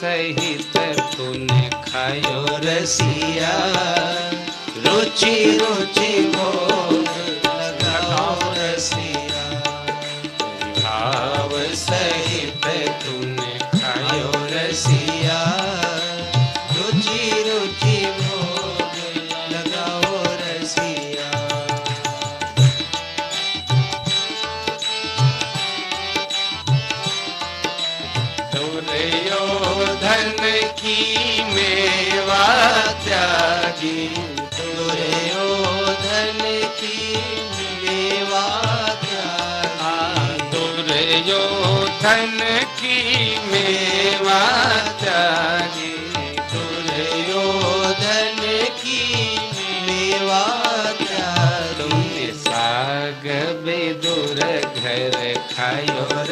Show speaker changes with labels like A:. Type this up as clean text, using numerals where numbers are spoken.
A: सहित तूने खायो
B: रसिया, रुचि रुचि भोग लगाओ रसिया।
A: भाव सहित तूने खायो
B: रसिया, रुचि रुचि भोग लगाओ रसिया।
A: दुर्योधन की मेवा त्यागी,
B: दुर्योधन की मेवा त्यागी,
A: दुर्योधन की मेवा त्यागी,
B: दुर्योधन की मेवा त्यागी।
A: तुमने साग बेदुर घर खायो